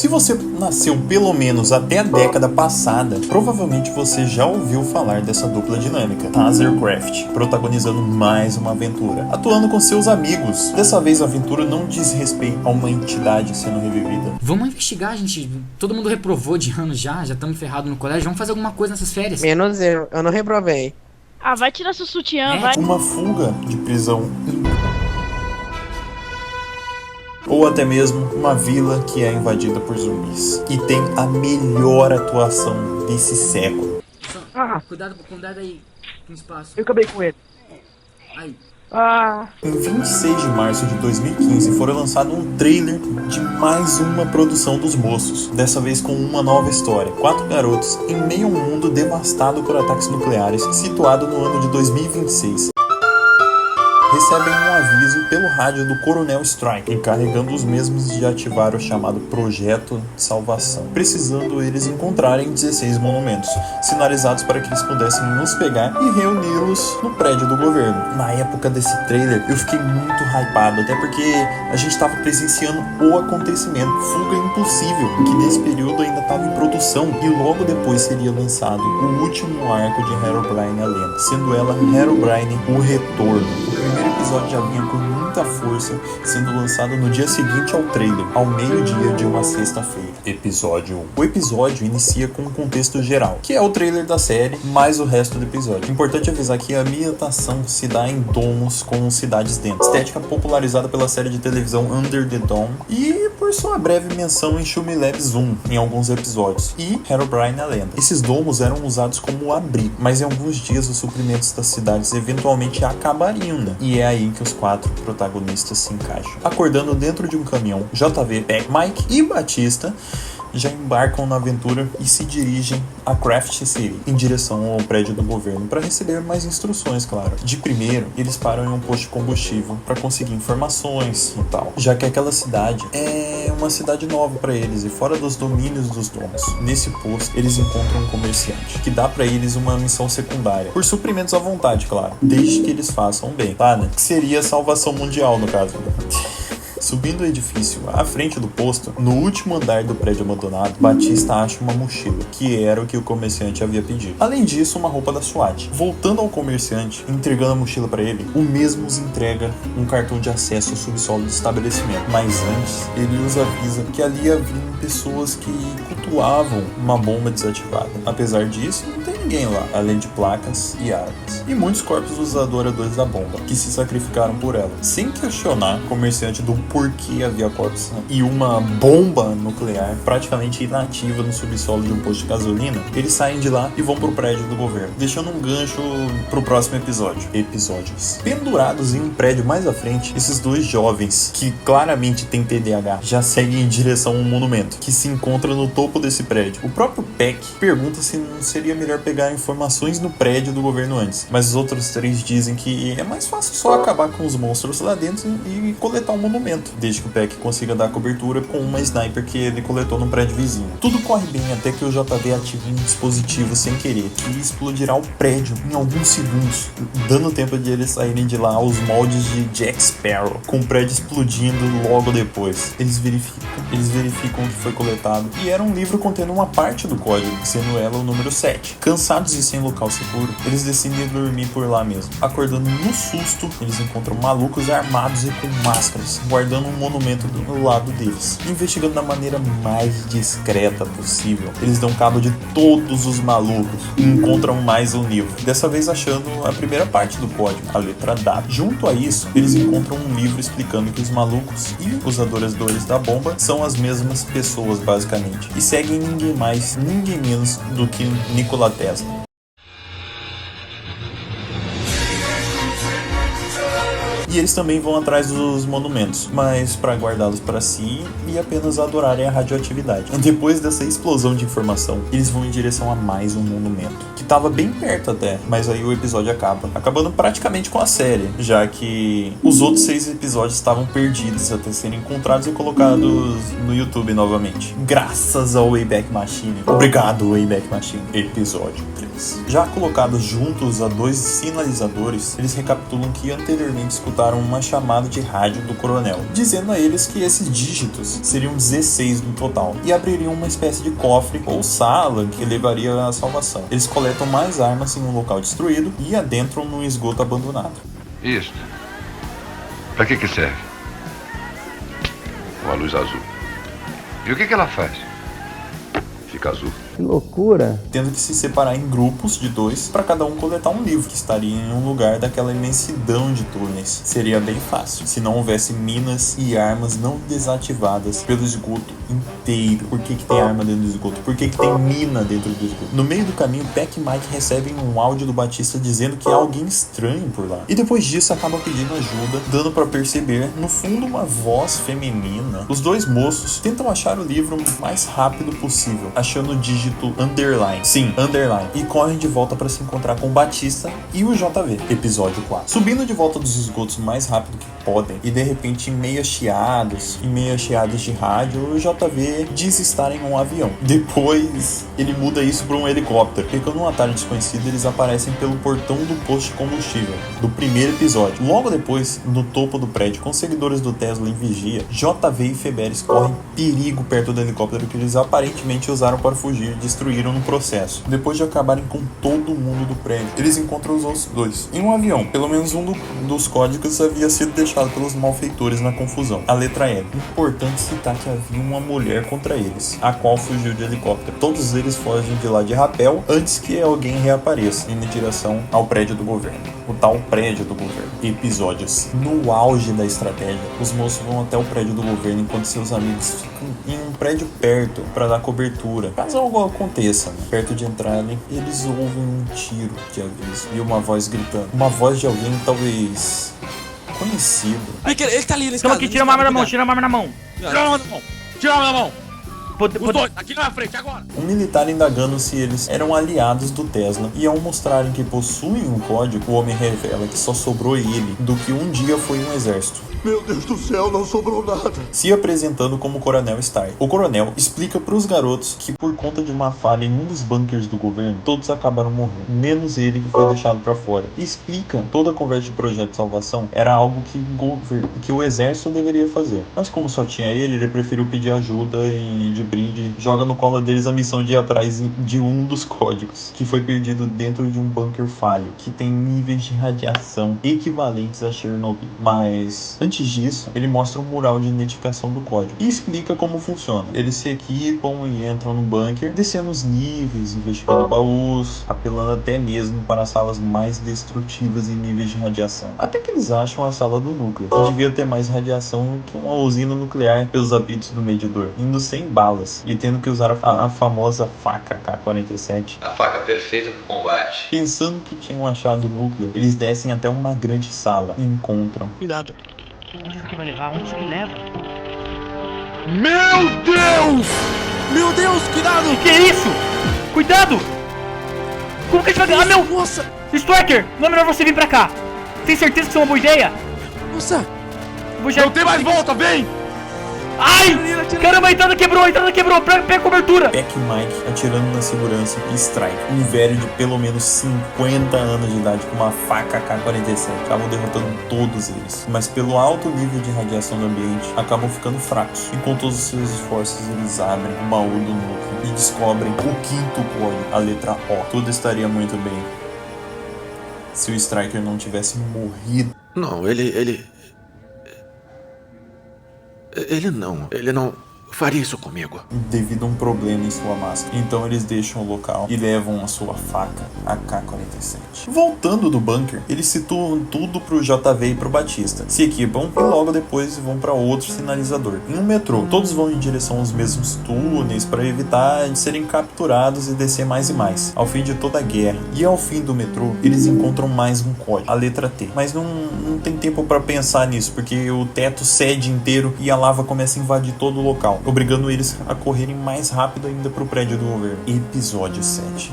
Se você nasceu pelo menos até a década passada, provavelmente você já ouviu falar dessa dupla dinâmica, Taz e Aircraft, protagonizando mais uma aventura, atuando com seus amigos. Dessa vez a aventura não diz respeito a uma entidade sendo revivida. Vamos investigar, gente. Todo mundo reprovou de ano já estamos ferrados no colégio. Vamos fazer alguma coisa nessas férias. Menos eu não reprovei. Ah, vai tirar seu sutiã, vai. Uma fuga de prisão ou até mesmo uma vila que é invadida por zumbis. E tem a melhor atuação desse século. Cuidado aí com o espaço. Eu acabei com ele. Aí. Em 26 de março de 2015 foi lançado um trailer de mais uma produção dos Moços, dessa vez com uma nova história. 4 garotos em meio a um mundo devastado por ataques nucleares, situado no ano de 2026. Recebem um aviso pelo rádio do Coronel Strike, encarregando os mesmos de ativar o chamado Projeto de Salvação, precisando eles encontrarem 16 monumentos, sinalizados para que eles pudessem nos pegar e reuni-los no prédio do governo. Na época desse trailer, eu fiquei muito hypado, até porque a gente estava presenciando o acontecimento, Fuga Impossível, que nesse período ainda estava em produção, e logo depois seria lançado o último arco de Herobrine, a lenda, sendo ela Herobrine, o Retorno. O primeiro episódio já vinha com muita força, sendo lançado no dia seguinte ao trailer, ao meio-dia de uma sexta-feira. Episódio 1. O episódio inicia com um contexto geral, que é o trailer da série, mais o resto do episódio. Importante avisar que a ambientação se dá em domos com cidades dentro. Estética popularizada pela série de televisão Under the Dome e por sua breve menção em Shumi Labs 1 em alguns episódios. E Herobrine, a lenda. Esses domos eram usados como abrigo, mas em alguns dias os suprimentos das cidades eventualmente acabariam, né? E é aí que os 4 protagonistas se encaixam. Acordando dentro de um caminhão, JV, Peck, Mike e Batista já embarcam na aventura e se dirigem a Craft City, em direção ao prédio do governo, para receber mais instruções, claro. De primeiro, eles param em um posto de combustível para conseguir informações e tal, já que aquela cidade é uma cidade nova para eles e fora dos domínios dos donos. Nesse posto, eles encontram um comerciante, que dá para eles uma missão secundária, por suprimentos à vontade, claro, desde que eles façam bem, tá, né? Que seria a salvação mundial, no caso. Subindo o edifício à frente do posto, no último andar do prédio abandonado, Batista acha uma mochila, que era o que o comerciante havia pedido. Além disso, uma roupa da SWAT. Voltando ao comerciante, entregando a mochila para ele, o mesmo os entrega um cartão de acesso ao subsolo do estabelecimento. Mas antes, ele os avisa que ali haviam pessoas que cultuavam uma bomba desativada. Apesar disso, não tem ninguém lá, além de placas e armas. E muitos corpos dos adoradores da bomba, que se sacrificaram por ela. Sem questionar, o comerciante do porquê havia corpos e uma bomba nuclear praticamente inativa no subsolo de um posto de gasolina, eles saem de lá e vão pro prédio do governo, deixando um gancho pro próximo episódio. Episódios. Pendurados em um prédio mais à frente, esses 2 jovens, que claramente têm TDAH, já seguem em direção a um monumento, que se encontra no topo desse prédio. O próprio Peck pergunta se não seria melhor pegar informações no prédio do governo antes, mas os outros 3 dizem que é mais fácil só acabar com os monstros lá dentro e coletar um monumento, desde que o Peck consiga dar cobertura com uma sniper que ele coletou no prédio vizinho. Tudo corre bem até que o JV ative um dispositivo sem querer, que explodirá o prédio em alguns segundos, dando tempo de eles saírem de lá aos moldes de Jack Sparrow, com o prédio explodindo logo depois. Eles verificam o que foi coletado e era um livro contendo uma parte do código, sendo ela o número 7. Cansados e sem local seguro, eles decidem dormir por lá mesmo. Acordando no susto, eles encontram malucos armados e com máscaras, guardando um monumento do lado deles. Investigando da maneira mais discreta possível, eles dão cabo de todos os malucos e encontram mais um livro, dessa vez achando a primeira parte do código, a letra W. Junto a isso, eles encontram um livro explicando que os malucos e os adoradores da bomba são as mesmas pessoas, basicamente, e seguem ninguém mais, ninguém menos do que Nikola Tesla. E eles também vão atrás dos monumentos, mas para guardá-los para si e apenas adorarem a radioatividade. Depois dessa explosão de informação, eles vão em direção a mais um monumento, que estava bem perto até, mas aí o episódio acabando praticamente com a série, já que os outros 6 episódios estavam perdidos até serem encontrados e colocados no YouTube novamente. Graças ao Wayback Machine. Obrigado, Wayback Machine. Episódio 3. Já colocados juntos a 2 sinalizadores, eles recapitulam que anteriormente escutaram ativaram uma chamada de rádio do coronel, dizendo a eles que esses dígitos seriam 16 no total e abririam uma espécie de cofre ou sala que levaria à salvação. Eles coletam mais armas em um local destruído e adentram num esgoto abandonado. Isso. Pra que serve? Uma luz azul. E o que ela faz? Fica azul. Que loucura. Tendo que se separar em grupos de 2 para cada um coletar um livro que estaria em um lugar daquela imensidão de túneis. Seria bem fácil se não houvesse minas e armas não desativadas pelo esgoto inteiro. Por que tem arma dentro do esgoto? Por que tem mina dentro do esgoto? No meio do caminho, Peck e Mike recebem um áudio do Batista dizendo que há alguém estranho por lá. E depois disso acabam pedindo ajuda, dando para perceber, no fundo, uma voz feminina. Os dois moços tentam achar o livro o mais rápido possível, achando o dígito underline. Sim, underline. E correm de volta para se encontrar com o Batista e o JV. Episódio 4. Subindo de volta dos esgotos o mais rápido que podem, e de repente em meio a chiados de rádio, o JV diz estar em um avião. Depois ele muda isso para um helicóptero. Ficando num atalho desconhecido, eles aparecem pelo portão do posto de combustível do primeiro episódio. Logo depois, no topo do prédio, com seguidores do Tesla em vigia, JV e Feberes correm perigo perto do helicóptero que eles aparentemente usaram para fugir e destruíram no processo. Depois de acabarem com todo mundo do prédio, eles encontram os outros dois em um avião. Pelo menos um dos códigos havia sido deixado pelos malfeitores na confusão. A letra L. Importante citar que havia uma mulher contra eles, a qual fugiu de helicóptero. Todos eles fogem de lá de rapel antes que alguém reapareça, indo em direção ao prédio do governo. O tal prédio do governo. Episódios. No auge da estratégia, os moços vão até o prédio do governo enquanto seus amigos ficam em um prédio perto para dar cobertura. Caso algo aconteça, né? Perto de entrarem, eles ouvem um tiro de aviso e uma voz gritando. Uma voz de alguém talvez conhecido. Ele tá ali, ele Toma aqui, tira a arma da mão, tira a arma da mão. Tira a arma da mão. Tira a arma da mão. Os dois, aqui na frente, agora. Um militar indagando se eles eram aliados do Tesla, e ao mostrarem que possuem um código, o homem revela que só sobrou ele do que um dia foi um exército. Meu Deus do céu, não sobrou nada. Se apresentando como Coronel Stark. O coronel explica para os garotos que por conta de uma falha em um dos bunkers do governo, todos acabaram morrendo, menos ele que foi deixado para fora. E explica toda a conversa de projeto de salvação era algo que o exército deveria fazer. Mas como só tinha ele preferiu pedir ajuda e de brinde joga no colo deles a missão de ir atrás de um dos códigos, que foi perdido dentro de um bunker falho, que tem níveis de radiação equivalentes a Chernobyl. Mas antes disso, ele mostra um mural de identificação do código e explica como funciona. Eles se equipam e entram no bunker, descendo os níveis, investigando baús, apelando até mesmo para as salas mais destrutivas em níveis de radiação. Até que eles acham a sala do núcleo, que devia ter mais radiação que uma usina nuclear pelos habitos do medidor, indo sem balas e tendo que usar a famosa faca K-47. A faca perfeita pro combate. Pensando que tinham achado o núcleo, eles descem até uma grande sala e encontram. Cuidado. Onde isso que vai levar? Onde isso que leva? Meu Deus! Meu Deus, cuidado! Que é isso? Cuidado! Como que a gente vai ganhar? Meu! Nossa! Striker, não é melhor você vir pra cá? Tem certeza que isso é uma boa ideia? Nossa! Vou já... Não tem mais volta, vem! Ai! Caramba, a entrada quebrou! Pega cobertura! Peck e Mike atirando na segurança e Strike, um velho de pelo menos 50 anos de idade com uma faca K-47. Acabam derrotando todos eles, mas pelo alto nível de radiação do ambiente, acabam ficando fracos. E com todos os seus esforços, eles abrem o baú do núcleo e descobrem o quinto código, a letra O. Tudo estaria muito bem se o Striker não tivesse morrido. Não, ele não faria isso comigo. Devido a um problema em sua máscara. Então eles deixam o local e levam a sua faca, a K-47. Voltando do bunker, eles situam tudo pro JV e pro Batista. Se equipam e logo depois vão para outro sinalizador. Em um metrô, todos vão em direção aos mesmos túneis para evitar de serem capturados e descer mais e mais. Ao fim de toda a guerra e ao fim do metrô, eles encontram mais um código, a letra T. Mas não tem tempo para pensar nisso, porque o teto cede inteiro e a lava começa a invadir todo o local, obrigando eles a correrem mais rápido ainda pro prédio do governo. Episódio 7.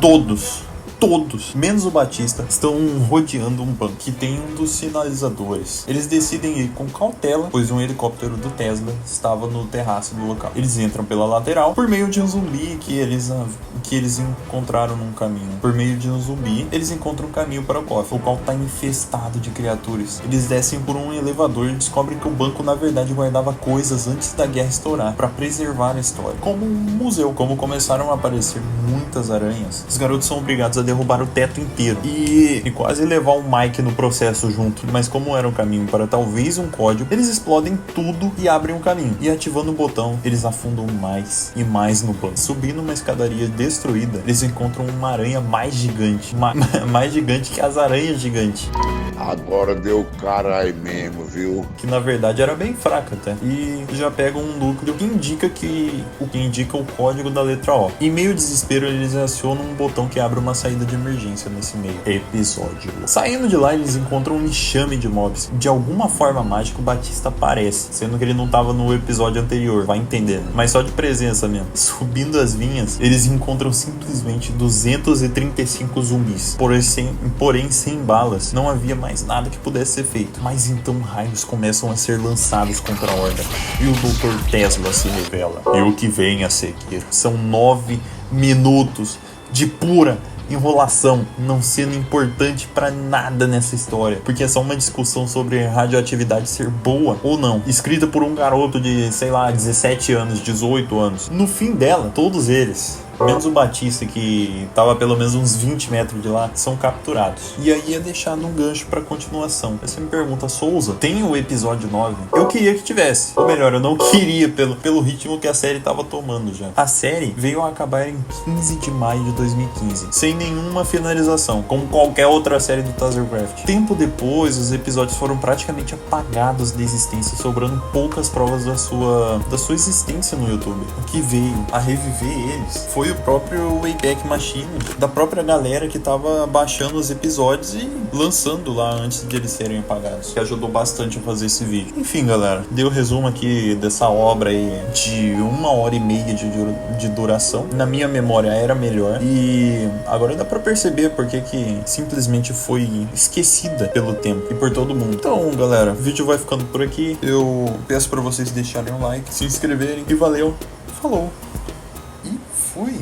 Todos, menos o Batista, estão rodeando um banco que tem um dos sinalizadores. Eles decidem ir com cautela, pois um helicóptero do Tesla estava no terraço do local. Eles entram pela lateral por meio de um zumbi que que eles encontraram num caminho. Por meio de um zumbi, eles encontram um caminho para o cofre, o qual tá infestado de criaturas. Eles descem por um elevador e descobrem que o banco na verdade guardava coisas antes da guerra estourar, para preservar a história. Como um museu. Como começaram a aparecer muitas aranhas, os garotos são obrigados a derrubar o teto inteiro e quase levar o Mike no processo junto. Mas como era um caminho para talvez um código, eles explodem tudo e abrem um caminho. E ativando o botão, eles afundam mais e mais no banco. Subindo uma escadaria destruída, eles encontram uma aranha mais gigante. Mais gigante que as aranhas gigantes. Agora deu caralho mesmo, viu? Que na verdade era bem fraca até. E já pegam um núcleo que indica o código da letra O. Em meio desespero, eles acionam um botão que abre uma saída de emergência nesse meio episódio. Saindo de lá, eles encontram um enxame de mobs. De alguma forma mágica, o Batista aparece, sendo que ele não tava no episódio anterior, vai entendendo. Mas só de presença mesmo. Subindo as vinhas, eles encontram simplesmente 235 zumbis. Porém, sem balas, não havia mais nada que pudesse ser feito. Mas então raios começam a ser lançados contra a Horda. E o Dr. Tesla se revela. E o que vem a seguir são 9 minutos de pura enrolação, não sendo importante pra nada nessa história, porque é só uma discussão sobre radioatividade ser boa ou não, escrita por um garoto de, sei lá, 17 anos, 18 anos. No fim dela, todos eles, menos o Batista, que tava pelo menos uns 20 metros de lá, são capturados. E aí é deixado um gancho pra continuação. Aí você me pergunta, Souza, tem o episódio 9? Eu queria que tivesse. Ou melhor, eu não queria pelo ritmo que a série tava tomando já. A série veio a acabar em 15 de maio de 2015, sem nenhuma finalização, como qualquer outra série do Tazercraft. Tempo depois, os episódios foram praticamente apagados da existência, sobrando poucas provas da sua existência no YouTube. O que veio a reviver eles foi o próprio Wayback Machine, da própria galera que tava baixando os episódios e lançando lá antes de eles serem apagados, que ajudou bastante a fazer esse vídeo. Enfim, galera, dei o resumo aqui dessa obra aí de 1h30 de duração. Na minha memória era melhor e agora dá pra perceber porque que simplesmente foi esquecida pelo tempo e por todo mundo. Então, galera, o vídeo vai ficando por aqui. Eu peço pra vocês deixarem um like, se inscreverem e valeu, falou! Fui.